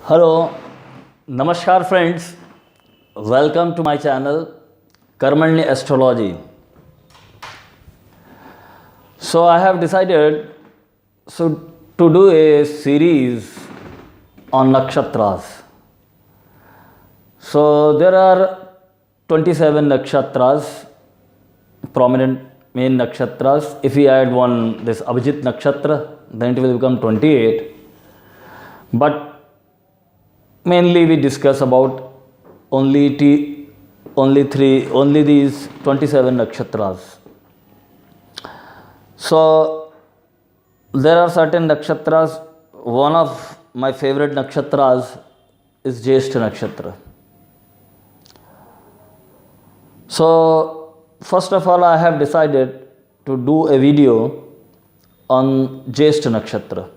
Hello, Namaskar friends, welcome to my channel Karmanya Astrology. So I have decided to do a series on nakshatras. So there are 27 nakshatras, prominent main nakshatras. If we add one, this Abhijit nakshatra, then it will become 28. But mainly we discuss about only these 27 nakshatras. So there are certain nakshatras. One of my favorite nakshatras is Jeshtha Nakshatra. So first of all, I have decided to do a video on Jeshtha Nakshatra.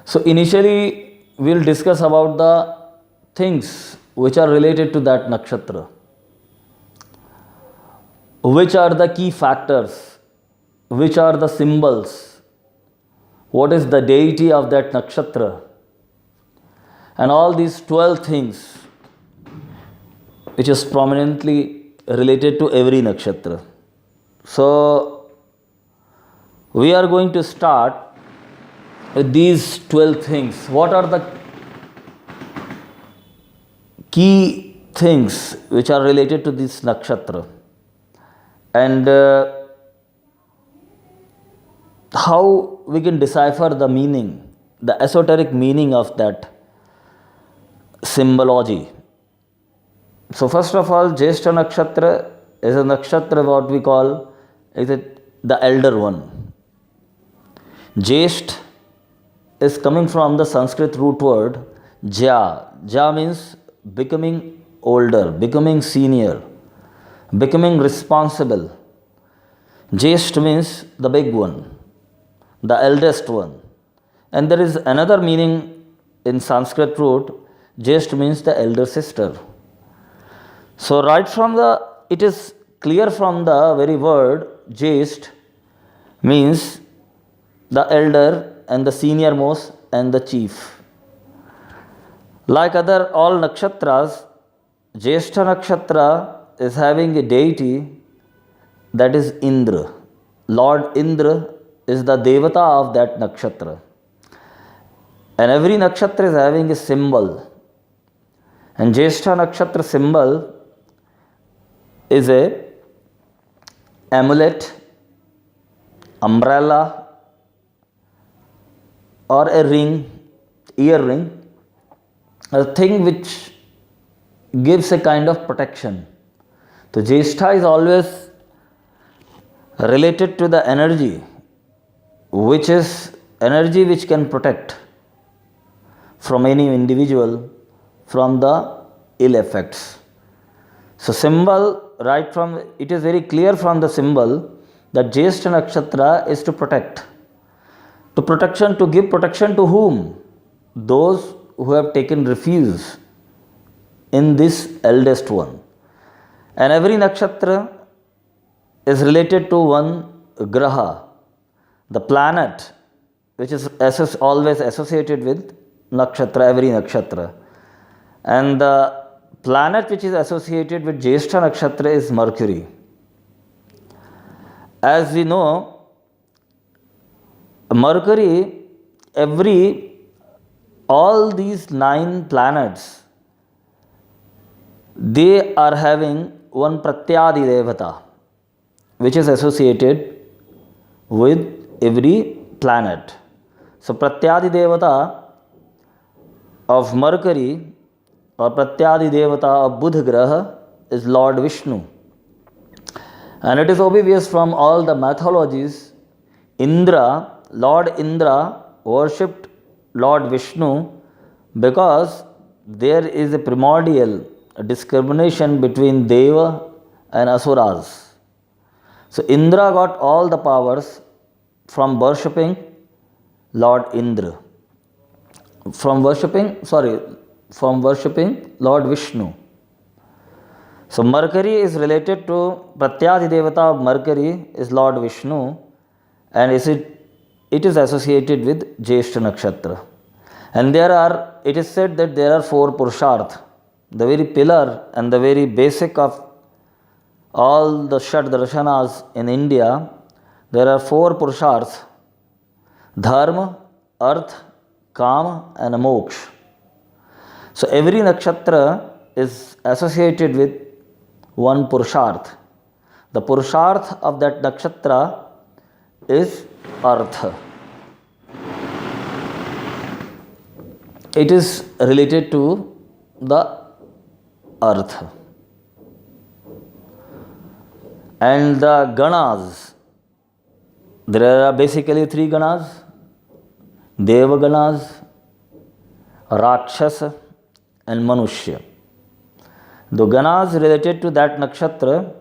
So initially we'll discuss about the things which are related to that nakshatra. Which are the key factors? Which are the symbols? What is the deity of that nakshatra? And all these 12 things which is prominently related to every nakshatra. So we are going to start with these 12 things. What are the key things which are related to this nakshatra? And how we can decipher the meaning, the esoteric meaning of that symbology. So first of all, Jeshtha Nakshatra is a nakshatra what we call is the elder one. Jesht is coming from the Sanskrit root word ja. Ja means becoming older, becoming senior, becoming responsible. Jesht means the big one, the eldest one. And there is another meaning in Sanskrit root, Jesht means the elder sister. So it is clear from the very word Jesht means the elder and the senior most and the chief. Like other all nakshatras, Jeshtha Nakshatra is having a deity that is Indra. Lord Indra is the devata of that nakshatra. And every nakshatra is having a symbol. And Jeshtha Nakshatra symbol is a amulet, umbrella, or a ring, earring, a thing which gives a kind of protection. So Jeshtha is always related to the energy, which is energy which can protect from any individual from the ill effects. So symbol, it is very clear from the symbol that Jeshtha Nakshatra is to protect. To give protection to whom? Those who have taken refuge in this eldest one. And every nakshatra is related to one graha, the planet, which is always associated with nakshatra, every nakshatra. And the planet which is associated with Jeshtha Nakshatra is Mercury. As we know, Mercury, all these 9 planets, they are having one Pratyadi Devata, which is associated with every planet. So Pratyadi Devata of Mercury or Pratyadi Devata of Buddha Graha is Lord Vishnu. And it is obvious from all the mythologies, Lord Indra worshipped Lord Vishnu because there is a primordial discrimination between Deva and Asuras. So Indra got all the powers from worshipping Lord Indra, from worshipping Lord Vishnu. So Mercury is related to Pratyadi Devata of Mercury is Lord Vishnu, and it is associated with Jeshtha Nakshatra. And it is said that there are four Purusharth. The very pillar and the very basic of all the Shad Darshanas in India, there are four Purusharths: Dharma, Arth, Kam, and Moksha. So every nakshatra is associated with one Purusharth. The Purusharth of that nakshatra is Artha. It is related to the earth. And the Ganas, there are basically three Ganas: Deva Ganas, Rakshasa, and Manushya. The Ganas related to that nakshatra,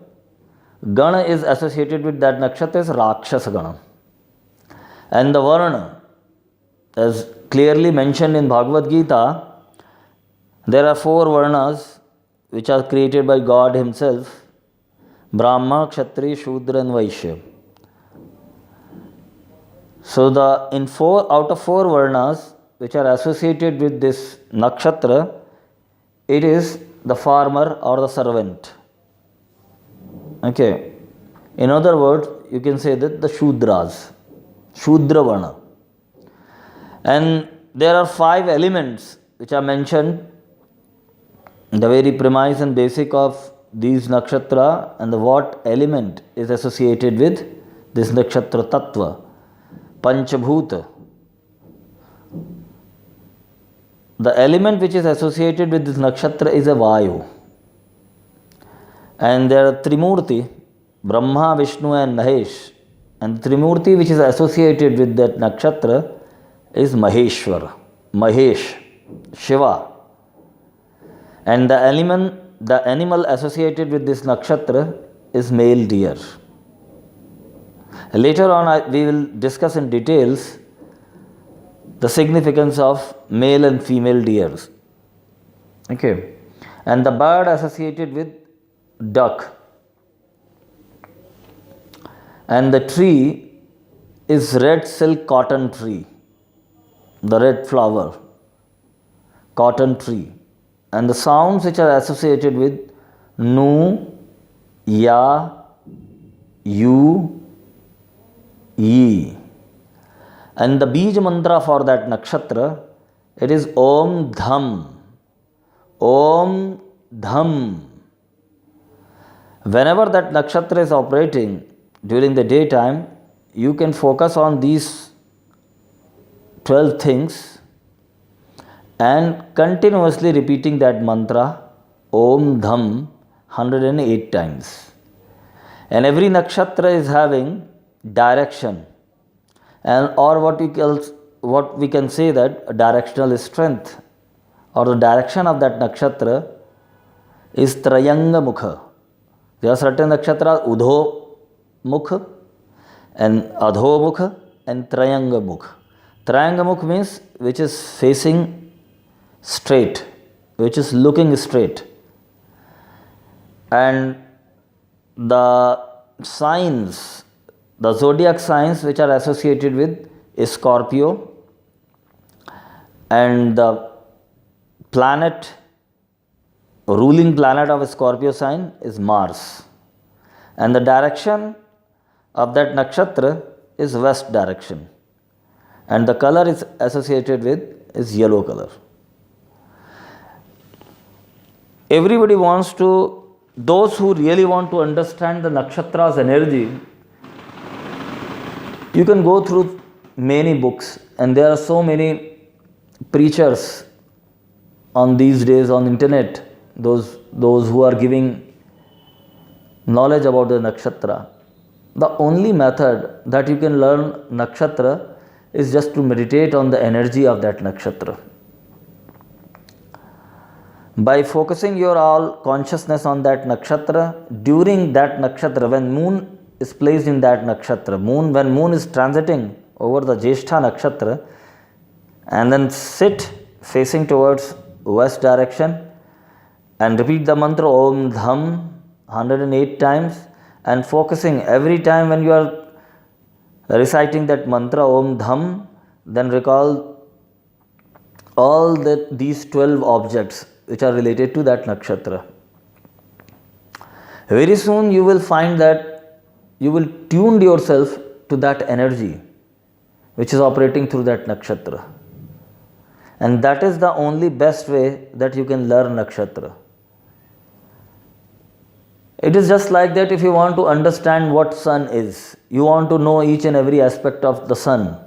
Gana is associated with that nakshatra is Rakshasa Gana. And the Varna, as clearly mentioned in Bhagavad Gita, there are four Varnas which are created by God Himself: Brahma, Kshatriya, Shudra, and Vaishya. So out of four Varnas which are associated with this nakshatra, it is the farmer or the servant. Okay. In other words, you can say that the Shudras, Shudra Varna. And there are five elements which are mentioned, the very premise and basic of these nakshatra, and what element is associated with this nakshatra tattva. Panchabhuta. The element which is associated with this nakshatra is a Vayu. And there are Trimurti, Brahma, Vishnu, and Mahesh. And Trimurti which is associated with that nakshatra is Maheshwar, Mahesh, Shiva. And the animal associated with this nakshatra is male deer. Later on, we will discuss in details the significance of male and female deers. Okay. And the bird associated with duck. And the tree is red silk cotton tree, the red flower, cotton tree. And the sounds which are associated with Nu, Ya, Yu, Yi. And the Bij mantra for that nakshatra, it is Om Dham. Om Dham. Whenever that nakshatra is operating during the daytime, you can focus on these 12 things and continuously repeating that mantra Om Dham 108 times. And every nakshatra is having direction, and or what we can say that directional strength, or the direction of that nakshatra is Trayanga Mukha. There are certain nakshatras Udho Mukha and Adho Mukha and Trayanga Mukha. Trayanga Mukha means which is facing straight, which is looking straight. And the signs, the zodiac signs which are associated with Scorpio, and the planet, ruling planet of a Scorpio sign is Mars. And the direction of that nakshatra is west direction. And the color is associated with is yellow color. Everybody wants to, those who really want to understand the nakshatra's energy, you can go through many books, and there are so many preachers on these days on internet, those who are giving knowledge about the nakshatra. The only method that you can learn nakshatra is just to meditate on the energy of that nakshatra. By focusing your all consciousness on that nakshatra, during that nakshatra, when moon is placed in that nakshatra, when moon is transiting over the Jeshtha Nakshatra, and then sit facing towards west direction and repeat the mantra Om Dham 108 times, and focusing every time when you are reciting that mantra Om Dham, then recall all these 12 objects which are related to that nakshatra. Very soon you will find that you will tune yourself to that energy which is operating through that nakshatra. And that is the only best way that you can learn nakshatra. It is just like that if you want to understand what sun is, you want to know each and every aspect of the sun.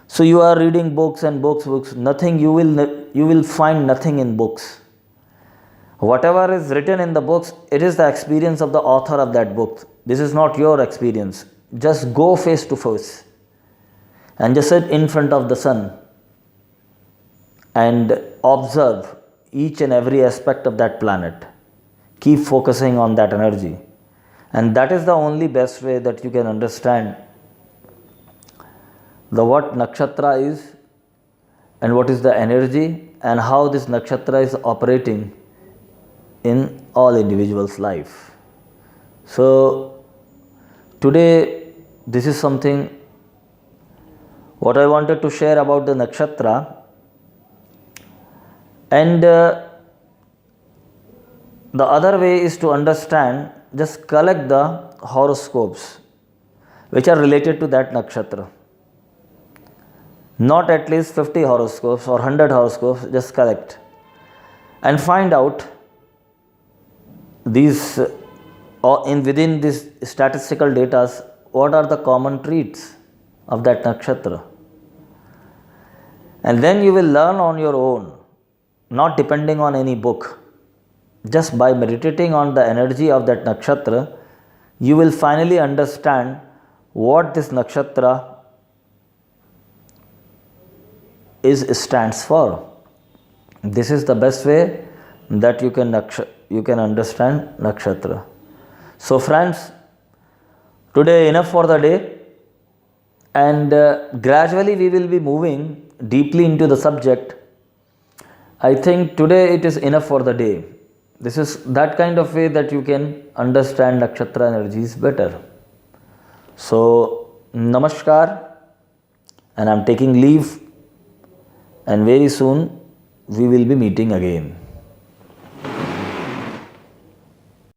So you are reading books and books, nothing, you will find nothing in books. Whatever is written in the books, it is the experience of the author of that book. This is not your experience. Just go face to face and just sit in front of the sun and observe each and every aspect of that planet. Keep focusing on that energy. And that is the only best way that you can understand what nakshatra is and what is the energy and how this nakshatra is operating in all individuals' life. So today this is something what I wanted to share about the nakshatra. And the other way is to understand, just collect the horoscopes which are related to that nakshatra. Not at least 50 horoscopes or 100 horoscopes, just collect and find out these within this statistical data, what are the common traits of that nakshatra. And then you will learn on your own, not depending on any book. Just by meditating on the energy of that nakshatra, you will finally understand what this nakshatra stands for. This is the best way that you can understand nakshatra. So friends, today enough for the day, and gradually we will be moving deeply into the subject. I think today it is enough for the day. This is that kind of way that you can understand nakshatra energies better. So, namaskar, and I am taking leave, and very soon we will be meeting again.